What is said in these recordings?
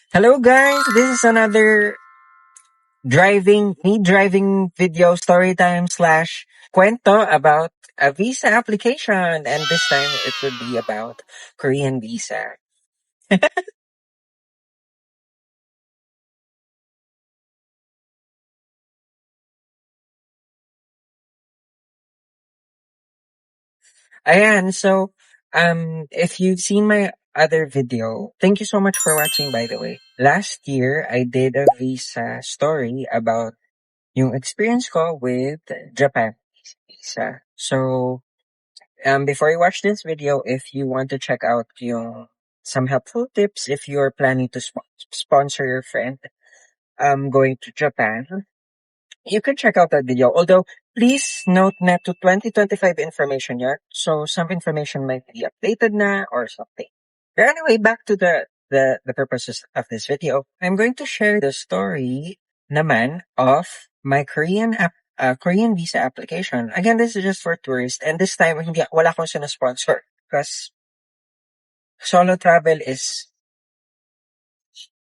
Hello guys, this is another driving video story time slash kwento about a visa application, and this time it would be about Korean visa. Ayan, so if you've seen my other video, thank you so much for watching by the way. Last year I did a visa story about yung experience ko with Japan visa. So before you watch this video, if you want to check out some helpful tips if you're planning to sponsor your friend going to Japan, you can check out that video. Although, please note na to 2025 information yet, so some information might be updated na or something. But anyway, back to the purposes of this video. I'm going to share the story naman of my Korean visa application. Again, this is just for tourists, and this time wala akong sponsor because solo travel is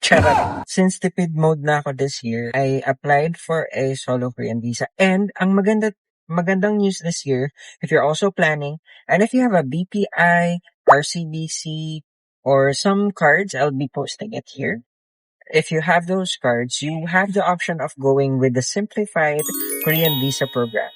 charot. Since tipid mode na ako this year, I applied for a solo Korean visa. And ang magandang news this year, if you're also planning, and if you have a BPI, RCBC, or some cards, I'll be posting it here. If you have those cards, you have the option of going with the simplified Korean visa program.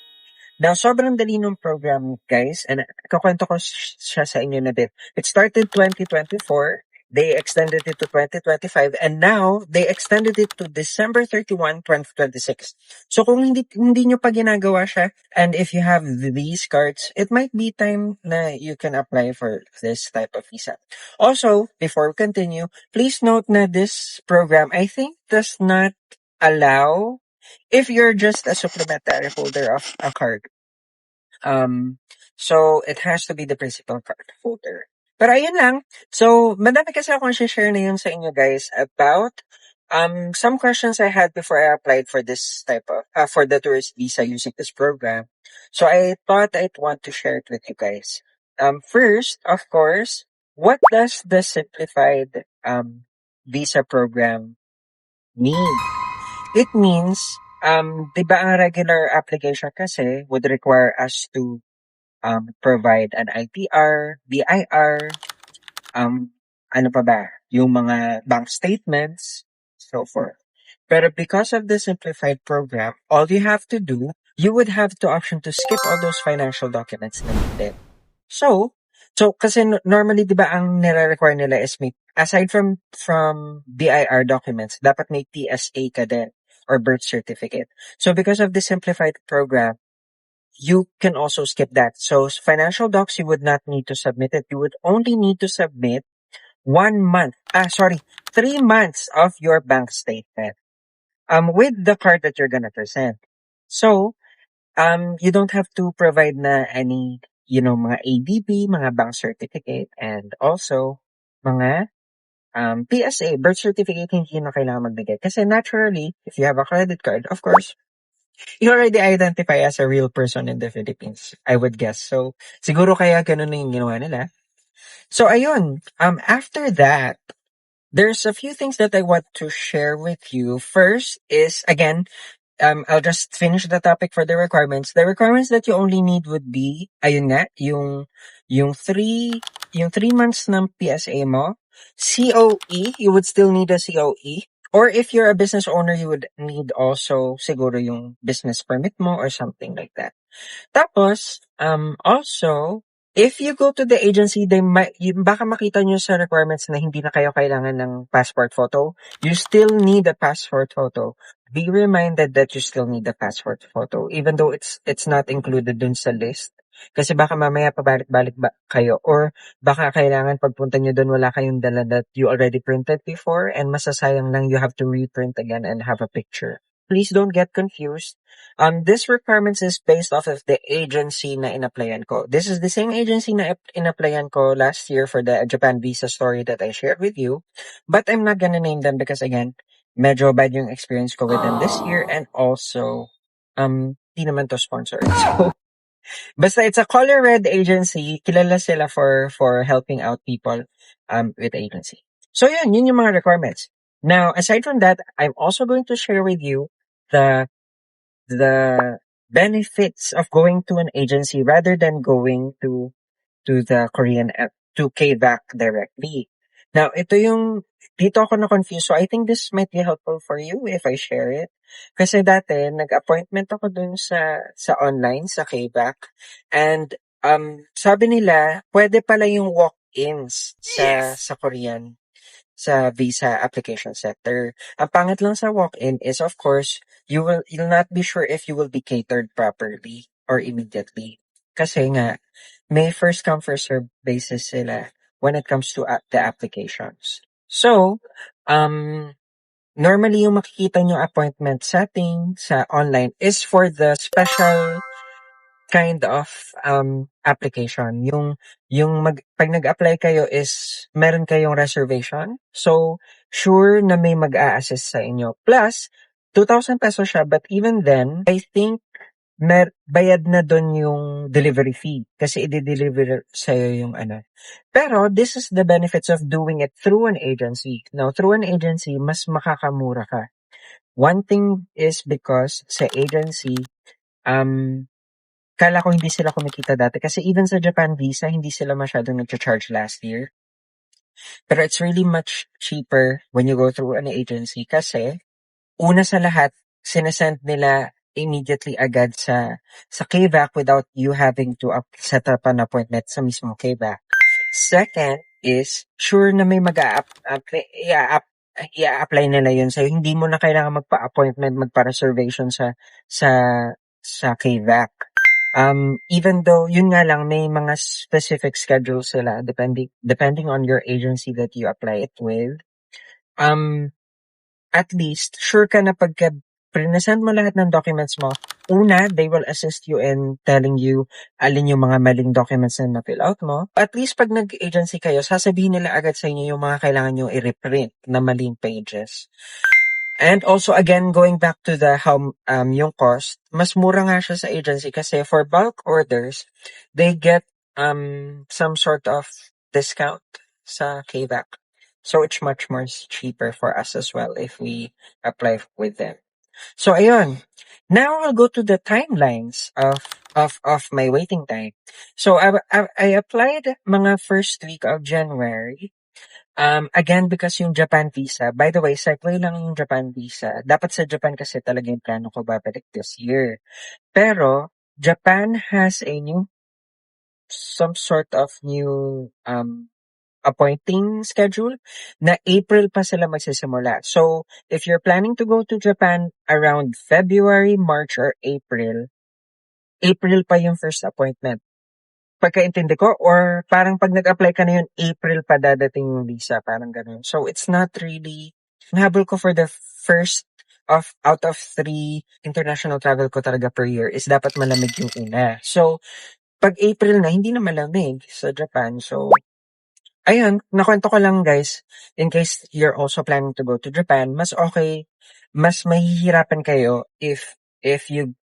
Now, sobrang dali nung program, guys, and kakwento ko siya sa inyo na bit. It started 2024, they extended it to 2025, and now they extended it to December 31, 2026. So kung hindi nyo pa ginagawa siya, and if you have these cards, it might be time na you can apply for this type of visa. Also, before we continue, please note na this program, I think, does not allow if you're just a supplementary holder of a card. So it has to be the principal card holder. Pero ayun lang. So, madami kasi akong share na yun sa inyo guys about some questions I had before I applied for this type of for the tourist visa using this program. So I thought I'd want to share it with you guys. First, of course, what does the simplified visa program mean? It means, di ba ang regular application kasi would require us to provide an ITR, BIR, ano pa ba, yung mga bank statements, so forth. Pero because of the simplified program, all you have to do, you would have the option to skip all those financial documents na needed. So kasi normally 'di ba ang nire-require nila is may aside from BIR documents, dapat may TSA ka din or birth certificate. So because of the simplified program, you can also skip that. So financial docs, you would not need to submit it. You would only need to submit 3 months of your bank statement with the card that you're gonna present. So you don't have to provide na any, mga ADP, mga bank certificate, and also mga PSA, birth certificate, hindi na kailangan magbigay. Kasi naturally, if you have a credit card, of course, you already identify as a real person in the Philippines, I would guess. So, siguro kaya ganun na yung ginawa nila. So, ayun. After that, there's a few things that I want to share with you. First is, again, I'll just finish the topic for the requirements. The requirements that you only need would be, ayun nga, yung 3 months ng PSA mo, COE, you would still need a COE. Or if you're a business owner, you would need also siguro yung business permit mo or something like that. Tapos, also, if you go to the agency, baka makita nyo sa requirements na hindi na kayo kailangan ng passport photo. You still need a passport photo. Be reminded that you still need a passport photo, even though it's not included dun sa list. Kasi baka mamaya pabalik-balik kayo, or baka kailangan pagpunta nyo dun wala kayong dala that you already printed before, and masasayang lang you have to reprint again and have a picture. Please don't get confused. This requirements is based off of the agency na in-applyan ko. This is the same agency na in-applyan ko last year for the Japan visa story that I shared with you. But I'm not gonna name them because again, medyo bad yung experience ko with them this year, and also, di naman to sponsor. So, basta it's a color red agency. Kilala sila for helping out people with agency. So yun yung mga requirements. Now, aside from that, I'm also going to share with you the the benefits of going to an agency rather than going to the Korean app, to KVAC directly. Now, dito ako na-confuse. So, I think this might be helpful for you if I share it. Kasi dati, nag-appointment ako dun sa online, sa KVAC. And, sabi nila, pwede pala yung walk-ins sa Korean, sa visa application center. Ang pangit lang sa walk-in is, of course, you'll not be sure if you will be catered properly or immediately. Kasi nga, may first come first serve basis sila when it comes to the applications. So, um, normally yung makikita nyo appointment setting sa online is for the special kind of application. Pag nag-apply kayo is meron kayong reservation. So, sure na may mag-a-assist sa inyo. Plus, 2,000 pesos siya, but even then, I think bayad na dun yung delivery fee kasi i-deliver sa'yo yung ano. Pero this is the benefits of doing it through an agency. Now, through an agency, mas makakamura ka. One thing is because sa agency, um, kala ko hindi sila kumikita dati kasi even sa Japan Visa, hindi sila masyadong nag-charge last year. Pero it's really much cheaper when you go through an agency kasi una sa lahat, sinesend nila immediately agad sa KVAC without you having to set up an appointment sa mismong KVAC. Second is, sure na may i-apply nila yun sa'yo. Hindi mo na kailangan magpa-appointment, magpa-reservation sa, sa KVAC. Even though, yun nga lang, may mga specific schedules sila depending on your agency that you apply it with. At least, sure ka na pagka present mo lahat ng documents mo, una, they will assist you in telling you alin yung mga maling documents na na-fill out mo. At least pag nag-agency kayo, sasabihin nila agad sa inyo yung mga kailangan nyo i-reprint na maling pages. And also, again, going back to the yung cost, mas mura nga siya sa agency kasi for bulk orders, they get some sort of discount sa KVAC. So it's much more cheaper for us as well if we apply with them. So ayun. Now I'll go to the timelines of my waiting time. So I applied mga first week of January. Again, because yung Japan visa, by the way, segue lang yung Japan visa. Dapat sa Japan kasi talaga yung plano ko babalik this year. Pero, Japan has some sort of new appointing schedule na April pa sila magsisimula. So, if you're planning to go to Japan around February, March, or April pa yung first appointment. Pagkaintindi ko, or parang pag nag-apply ka na yun, April pa dadating yung visa, parang ganun. So, it's not really, nahabol ko for the first out of 3 international travel ko talaga per year is dapat malamig yung una. So, pag April na, hindi na malamig sa Japan. So, ayun, nakwento ko lang guys, in case you're also planning to go to Japan, mas okay, mas mahihirapan kayo if you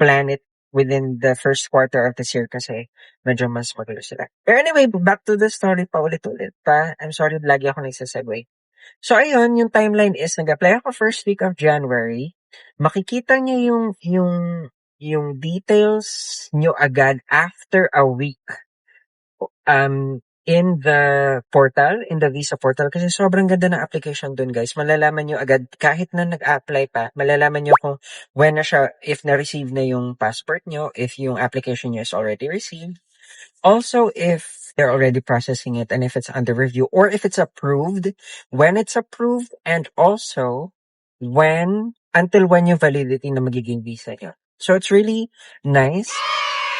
plan it within the first quarter of this year kasi medyo mas magulo sila. Pero anyway, back to the story pa ulit-ulit pa. I'm sorry, lagi ako nagsasegue. So ayun, yung timeline is nag-apply ako first week of January. Makikita niyo yung details nyo agad after a week in the portal, in the visa portal, kasi sobrang ganda ng application dun guys. Malalaman nyo agad, kahit na nag-apply pa, malalaman nyo kung when na siya, if na-receive na yung passport nyo, if yung application nyo is already received. Also, if they're already processing it and if it's under review or if it's approved, when it's approved, and also until when yung validity na magiging visa nyo. So it's really nice.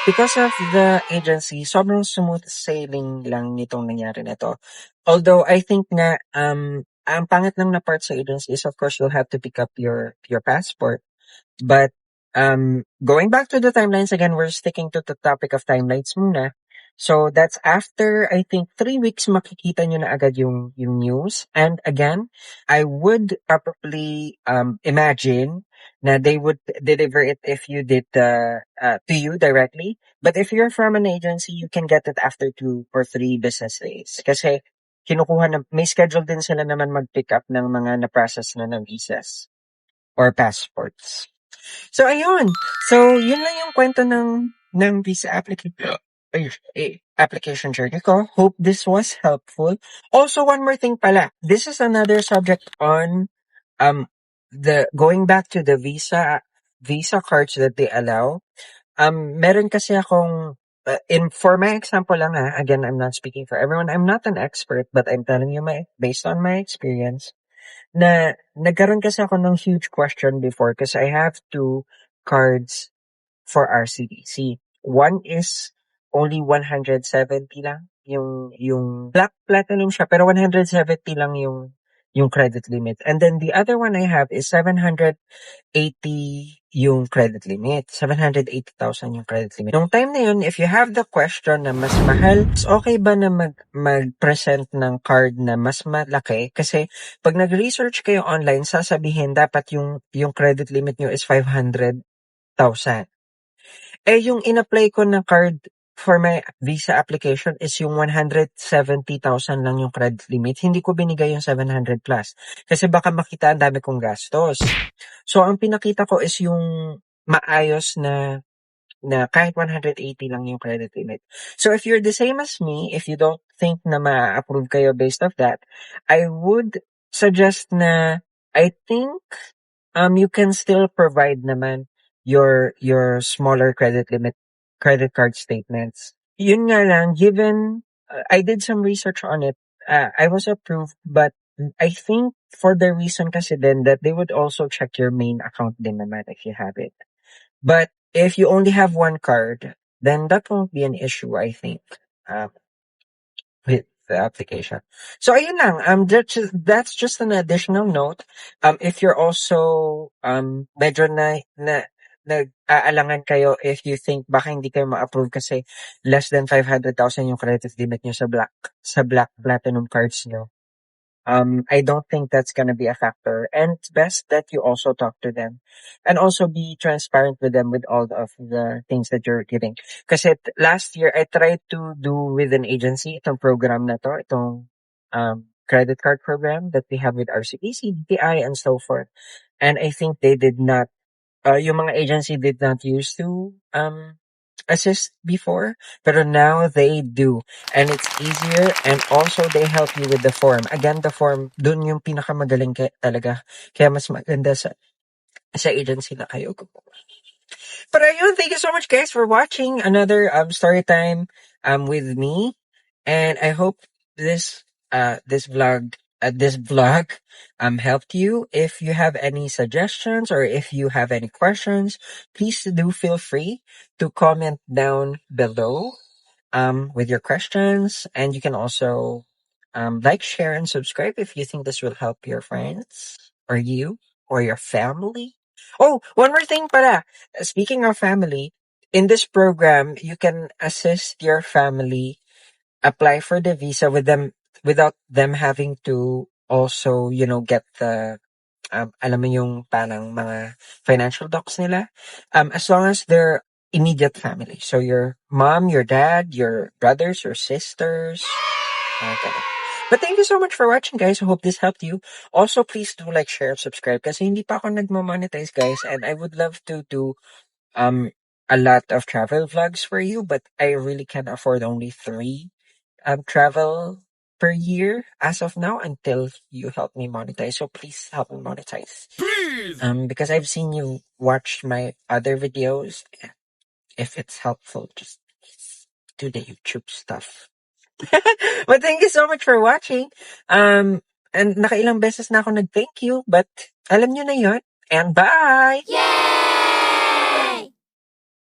Because of the agency, sobrang smooth sailing lang nitong nangyari nito. Although I think nga ang pangit lang na part sa agency is of course you'll have to pick up your passport. But going back to the timelines again, we're sticking to the topic of timelines muna. So that's after I think 3 weeks makikita nyo na agad yung news. And again, I would probably imagine na they would deliver it if you did to you directly. But if you're from an agency, you can get it after 2 or 3 business days. Kasi kinukuha na may schedule din sila naman mag-pick up ng mga na-process na visas or passports. So, ayun. So, yun lang yung kwento ng visa application journey ko. Hope this was helpful. Also, one more thing pala. This is another subject on the going back to the visa cards that they allow. Meron kasi akong for my example lang again, I'm not speaking for everyone. I'm not an expert, but I'm telling you based on my experience na nagkaroon kasi ako ng huge question before because I have two cards for RCBC. One is only 170 lang yung black platinum siya pero 170 lang yung credit limit. And then the other one I have is 780 yung credit limit. 780,000 yung credit limit. Nung time na yun, if you have the question na mas mahal, is okay ba na mag-present ng card na mas malaki? Kasi pag nag-research kayo online, sasabihin dapat yung credit limit nyo is 500,000. Eh, yung in-apply ko na card for my visa application is yung 170,000 lang yung credit limit. Hindi ko binigay yung 700 plus. Kasi baka makita ang dami kong gastos. So, ang pinakita ko is yung maayos na kahit 180 lang yung credit limit. So, if you're the same as me, if you don't think na ma-approve kayo based off that, I would suggest na I think you can still provide naman your smaller credit limit credit card statements. Yun nga lang, given I did some research on it, I was approved, but I think for the reason kasi then that they would also check your main account din naman if you have it. But if you only have one card, then that won't be an issue, I think. With the application. So ayun lang, that's just an additional note. If you're also medyo nag-aalangan kayo if you think baka hindi kayo ma-approve kasi less than 500,000 yung credit limit nyo sa black platinum cards nyo. I don't think that's gonna be a factor. And it's best that you also talk to them and also be transparent with them with all of the things that you're giving. Kasi last year, I tried to do with an agency itong program na to, itong credit card program that we have with RCBC, DTI, and so forth. And I think they did not, yung mga agency did not used to assist before, pero now they do. And it's easier and also they help you with the form. Again, the form, dun yung pinakamagaling talaga. Kaya mas maganda sa agency na kayo. But ayun, thank you so much guys for watching another story time with me. And I hope this vlog helped you. If you have any suggestions or if you have any questions, please do feel free to comment down below with your questions. And you can also like, share, and subscribe if you think this will help your friends or you or your family. Oh, one more thing para. Speaking of family, in this program, you can assist your family apply for the visa without them having to also, get the alam mo yung parang mga financial docs nila. As long as they're immediate family. So your mom, your dad, your brothers, your sisters. Okay. But thank you so much for watching, guys. I hope this helped you. Also, please do like, share, subscribe kasi hindi pa ako nagmo-monetize, guys. And I would love to do a lot of travel vlogs for you, but I really can't afford only 3 travel per year as of now until you help me monetize. So please help me monetize. Because I've seen you watch my other videos. If it's helpful, just do the YouTube stuff. But thank you so much for watching. And nakailang beses na ako nag-thank you, but alam nyo na yun. And bye! Yay!